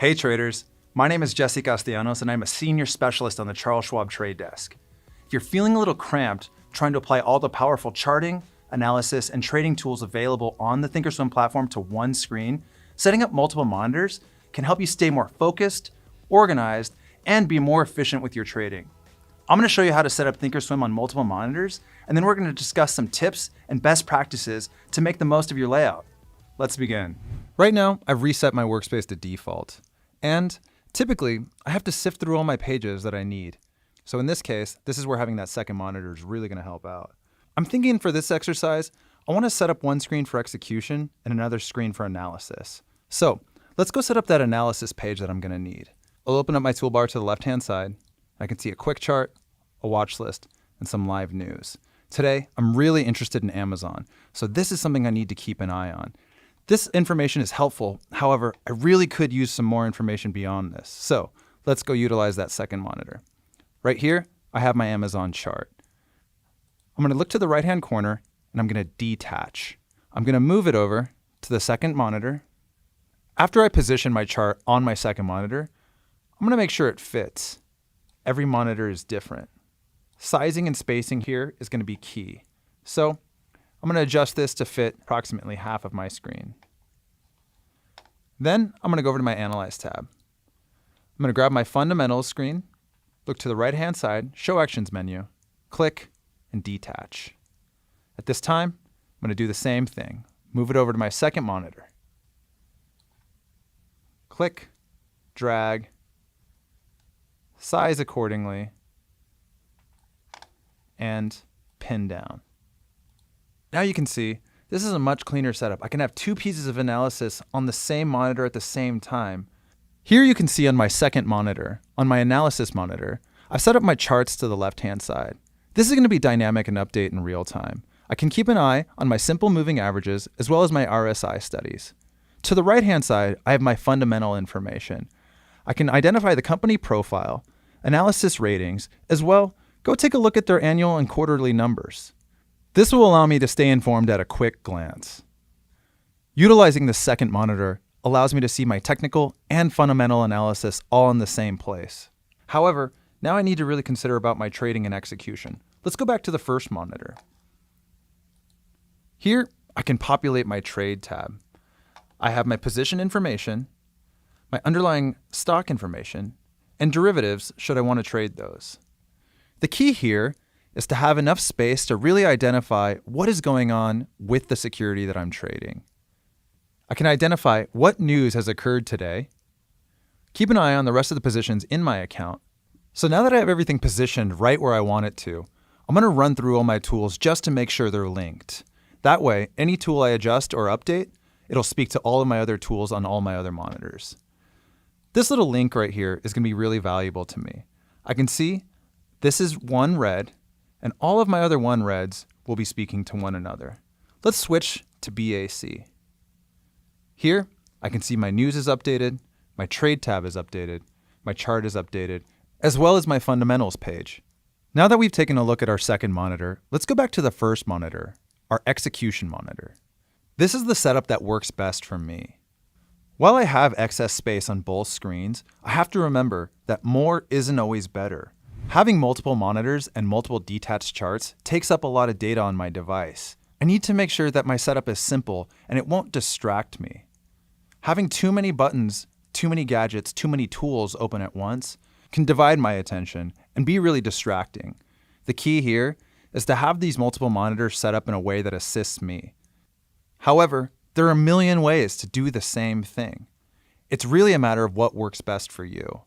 Hey traders, my name is Jesse Castellanos and I'm a senior specialist on the Charles Schwab trade desk. If you're feeling a little cramped trying to apply all the powerful charting, analysis, and trading tools available on the thinkorswim platform to one screen, setting up multiple monitors can help you stay more focused, organized, and be more efficient with your trading. I'm going to show you how to set up thinkorswim on multiple monitors, and then we're going to discuss some tips and best practices to make the most of your layout. Let's begin. Right now, I've reset my workspace to default. And typically, I have to sift through all my pages that I need. So in this case, this is where having that second monitor is really going to help out. I'm thinking for this exercise, I want to set up one screen for execution and another screen for analysis. So let's go set up that analysis page that I'm going to need. I'll open up my toolbar to the left-hand side. I can see a quick chart, a watch list, and some live news. Today, I'm really interested in Amazon, so this is something I need to keep an eye on. This information is helpful. However, I really could use some more information beyond this. So let's go utilize that second monitor. Right here, I have my Amazon chart. I'm going to look to the right-hand corner and I'm going to detach. I'm going to move it over to the second monitor. After I position my chart on my second monitor, I'm going to make sure it fits. Every monitor is different. Sizing and spacing here is going to be key. So I'm going to adjust this to fit approximately half of my screen. Then I'm going to go over to my Analyze tab. I'm going to grab my Fundamentals screen, look to the right-hand side, Show Actions menu, click, and detach. At this time, I'm going to do the same thing. Move it over to my second monitor. Click, drag, size accordingly, and pin down. Now you can see this is a much cleaner setup. I can have two pieces of analysis on the same monitor at the same time. Here you can see on my second monitor, on my analysis monitor, I've set up my charts to the left-hand side. This is going to be dynamic and update in real time. I can keep an eye on my simple moving averages as well as my RSI studies. To the right-hand side, I have my fundamental information. I can identify the company profile, analysis ratings, as well go take a look at their annual and quarterly numbers. This will allow me to stay informed at a quick glance. Utilizing the second monitor allows me to see my technical and fundamental analysis all in the same place. However, now I need to really consider about my trading and execution. Let's go back to the first monitor. Here, I can populate my trade tab. I have my position information, my underlying stock information, and derivatives should I want to trade those. The key here is to have enough space to really identify what is going on with the security that I'm trading. I can identify what news has occurred today, keep an eye on the rest of the positions in my account. So now that I have everything positioned right where I want it to, I'm going to run through all my tools just to make sure they're linked. That way, any tool I adjust or update, it'll speak to all of my other tools on all my other monitors. This little link right here is going to be really valuable to me. I can see this is one red, and all of my other one reds will be speaking to one another. Let's switch to BAC. Here, I can see my news is updated, my trade tab is updated, my chart is updated, as well as my fundamentals page. Now that we've taken a look at our second monitor, let's go back to the first monitor, our execution monitor. This is the setup that works best for me. While I have excess space on both screens, I have to remember that more isn't always better. Having multiple monitors and multiple detached charts takes up a lot of data on my device. I need to make sure that my setup is simple and it won't distract me. Having too many buttons, too many gadgets, too many tools open at once can divide my attention and be really distracting. The key here is to have these multiple monitors set up in a way that assists me. However, there are a million ways to do the same thing. It's really a matter of what works best for you.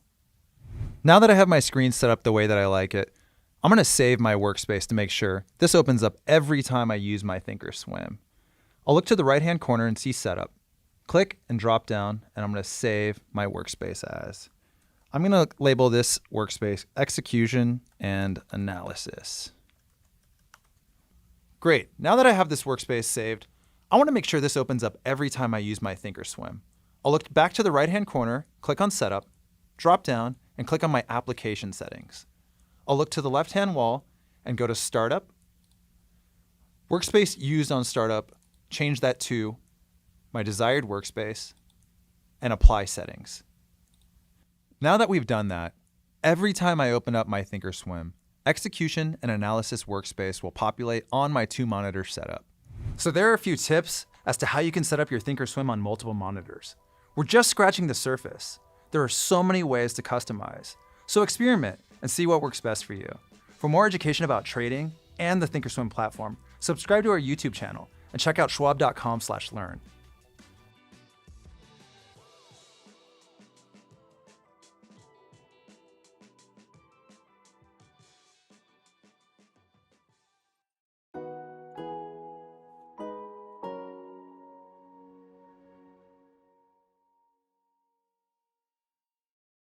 Now that I have my screen set up the way that I like it, I'm going to save my workspace to make sure this opens up every time I use my thinkorswim. I'll look to the right-hand corner and see Setup. Click and drop down, and I'm going to save my workspace as. I'm going to label this workspace Execution and Analysis. Great. Now that I have this workspace saved, I want to make sure this opens up every time I use my thinkorswim. I'll look back to the right-hand corner, click on Setup, drop down, and click on my application settings. I'll look to the left-hand wall and go to Startup. Workspace used on startup, change that to my desired workspace, and apply settings. Now that we've done that, every time I open up my thinkorswim, execution and analysis workspace will populate on my 2-monitor setup. So there are a few tips as to how you can set up your thinkorswim on multiple monitors. We're just scratching the surface. There are so many ways to customize. So experiment and see what works best for you. For more education about trading and the thinkorswim platform, subscribe to our YouTube channel and check out schwab.com/learn.